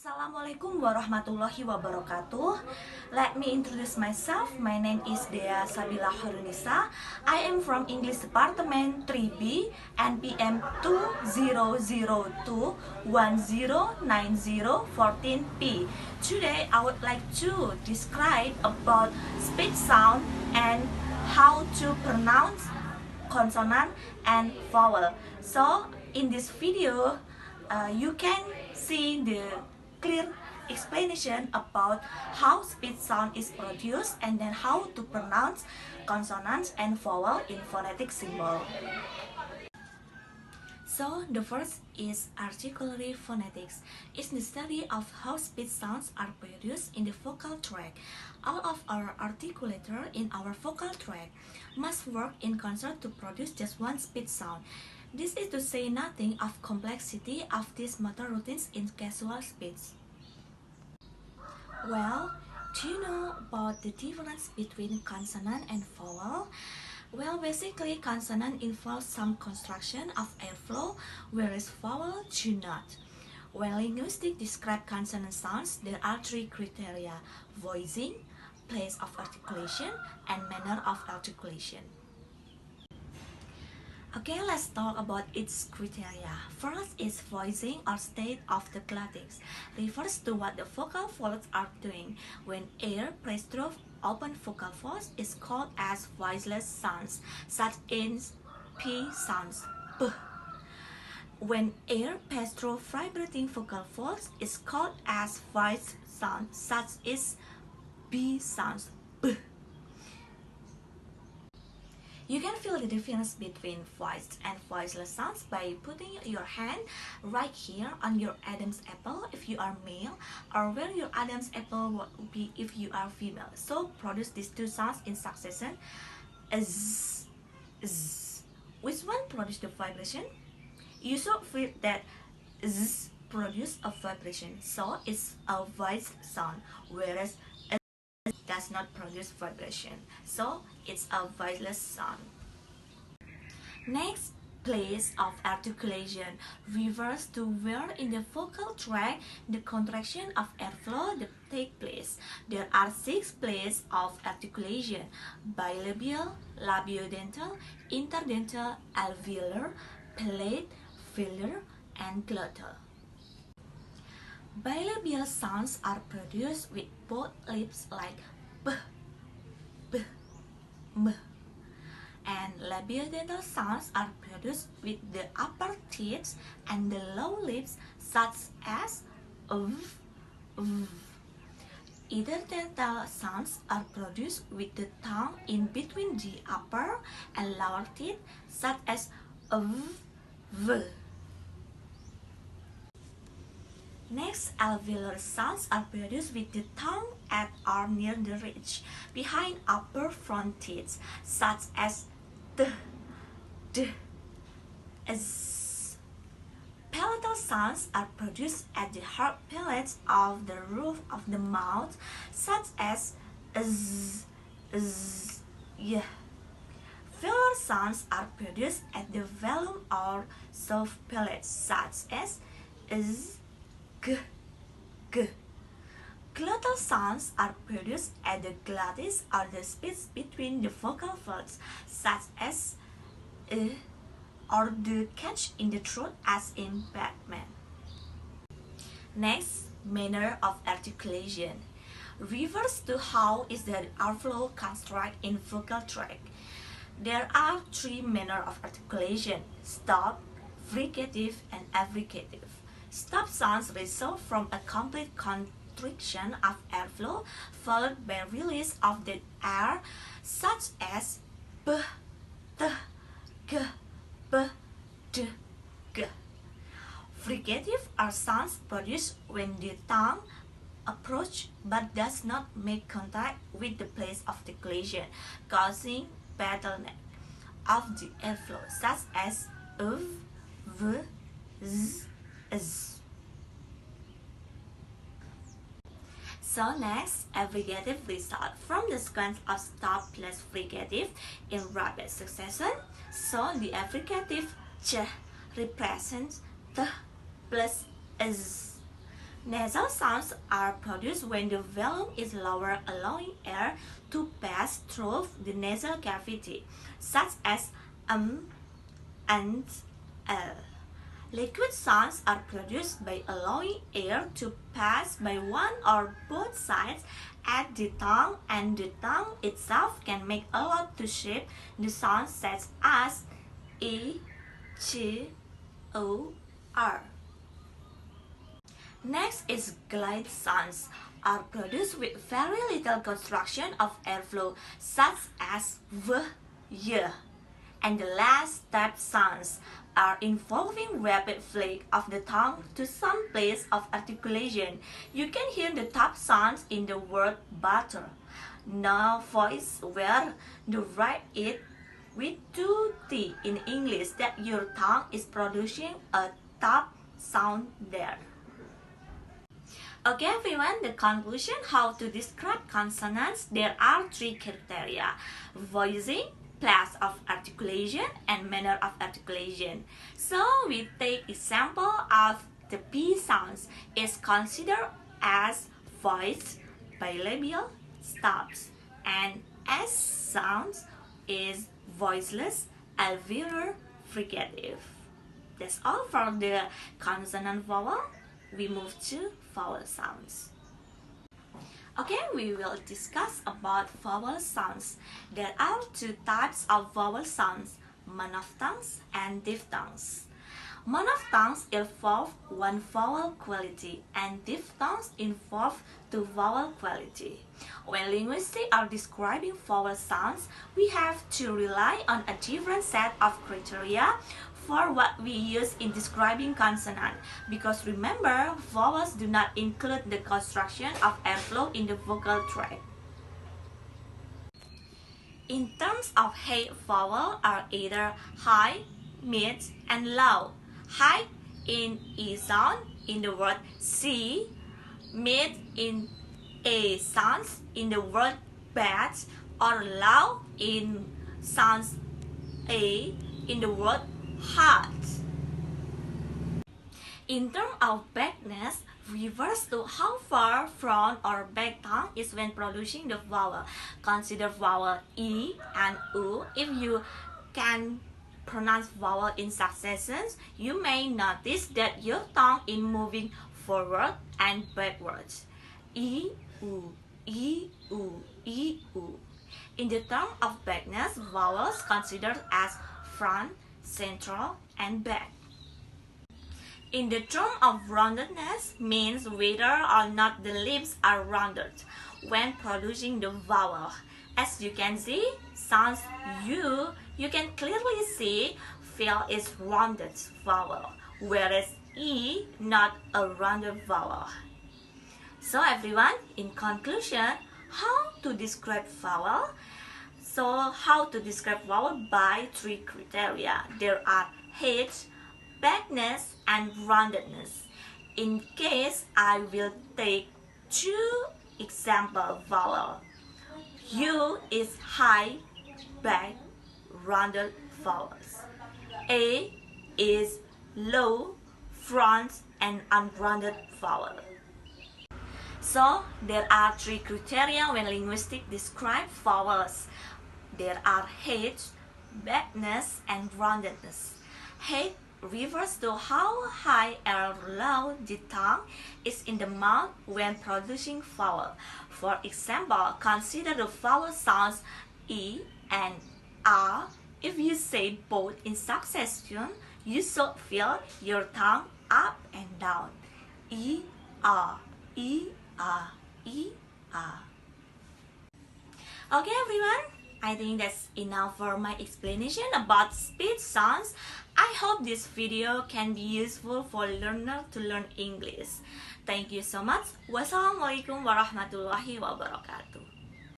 Assalamualaikum warahmatullahi wabarakatuh. Let me introduce myself. My name is Sabila. I am from English Department 3B NPM 2002109014P. Today I would like to describe about speech sound and how to pronounce consonant and vowel. So in this video you can see the clear explanation about how speech sound is produced and then how to pronounce consonants and vowel in phonetic symbol. So the first is articulatory phonetics. It's the study of how speech sounds are produced in the vocal tract. All of our articulator in our vocal tract must work in concert to produce just one speech sound. This is to say nothing of complexity of these motor routines in casual speech. Well, do you know about the difference between consonant and vowel? Well, basically, consonant involves some construction of airflow, whereas vowel do not. When linguistics describe consonant sounds, there are three criteria: voicing, place of articulation, and manner of articulation. Okay, let's talk about its criteria. First is voicing or state of the glottics. Refers to what the vocal folds are doing. When air pressed through open vocal folds is called as voiceless sounds, such as P sounds, P. When air passed through vibrating vocal folds is called as voiced sounds, such as B sounds, B. You can feel the difference between voiced and voiceless sounds by putting your hand right here on your Adam's apple if you are male, or where your Adam's apple would be if you are female. So produce these two sounds in succession. Z, z. Which one produce the vibration? You should feel that Z produce a vibration, so it's a voiced sound, whereas does not produce vibration, so it's a voiceless sound. Next, place of articulation refers to where in the vocal tract the contraction of airflow take place. There are 6 places of articulation: bilabial, labiodental, interdental, alveolar, palate, velar, and glottal. Bilabial sounds are produced with both lips like B, B, M. And labiodental sounds are produced with the upper teeth and the lower lips such as V, V. Interdental sounds are produced with the tongue in between the upper and lower teeth such as V, V. Next, alveolar sounds are produced with the tongue at or near the ridge behind upper front teeth, such as D, D, Z. Palatal sounds are produced at the hard palates of the roof of the mouth, such as Z, Z, Y. Velar sounds are produced at the velum or soft palates, such as Z, G, G. Glottal sounds are produced at the glottis or the space between the vocal folds, such as or the catch in the throat as in Batman. Next, manner of articulation refers to how is the airflow construct in vocal tract. There are 3 manner of articulation: stop, fricative, and affricative. Stop sounds result from a complete constriction of airflow followed by release of the air, such as B, T, G, B, D, G. Fricative are sounds produced when the tongue approaches but does not make contact with the place of articulation, causing bottleneck of the airflow, such as V, V, Z, Z. So next, affricative result from the sequence of stop plus fricative in rapid succession. So the affricative Ch represents T plus Z. Nasal sounds are produced when the volume is lower, allowing air to pass through the nasal cavity, such as and l. Liquid sounds are produced by allowing air to pass by one or both sides at the tongue, and the tongue itself can make a lot to shape the sounds such as E, Ch, O, R. Next is glide sounds are produced with very little construction of airflow, such as V, Y. And the last step sounds are involving rapid flick of the tongue to some place of articulation. You can hear the top sounds in the word butter. Now voice where to write it with 2T in English, that your tongue is producing a top sound there. Okay everyone, the conclusion, how to describe consonants. There are 3 criteria: voicing, place of articulation, and manner of articulation. So we take example of the P sounds is considered as voiced, bilabial, stops, and S sounds is voiceless, alveolar, fricative. That's all for the consonant vowel. We move to vowel sounds. Okay, we will discuss about vowel sounds. There are 2 types of vowel sounds, monophthongs and diphthongs. Monophthongs involve 1 vowel quality and diphthongs involve 2 vowel quality. When linguistics are describing vowel sounds, we have to rely on a different set of criteria for what we use in describing consonant, because remember, vowels do not include the construction of airflow in the vocal tract. In terms of height, vowels are either high, mid, and low. High in E sound in the word C, mid in A sounds in the word bat, or low in sounds A in the word heart. In terms of backness, refers to how far front or back tongue is when producing the vowel. Consider vowel E and U. If you can pronounce vowel in succession, you may notice that your tongue is moving forward and backwards. E, U, E, U, E, U. In the term of backness, vowels considered as front, central, and back. In the term of roundedness, means whether or not the lips are rounded when producing the vowel. As you can see, sounds U, you can clearly see fil is rounded vowel, whereas E not a rounded vowel. So everyone, in conclusion, how to describe vowel? So how to describe vowel by 3 criteria. There are height, backness, and roundedness. In case, I will take 2 example vowel. U is high, back, rounded vowels. A is low, front, and unrounded vowel. So there are 3 criteria when linguistics describe vowels. There are height, backness, and roundedness. Height refers to how high or low the tongue is in the mouth when producing vowel. For example, consider the vowel sounds E and R. If you say both in succession, you should feel your tongue up and down. E, R, E, R, E, R. Okay everyone, I think that's enough for my explanation about speech sounds. I hope this video can be useful for learners to learn English. Thank you so much. Wassalamualaikum warahmatullahi wabarakatuh.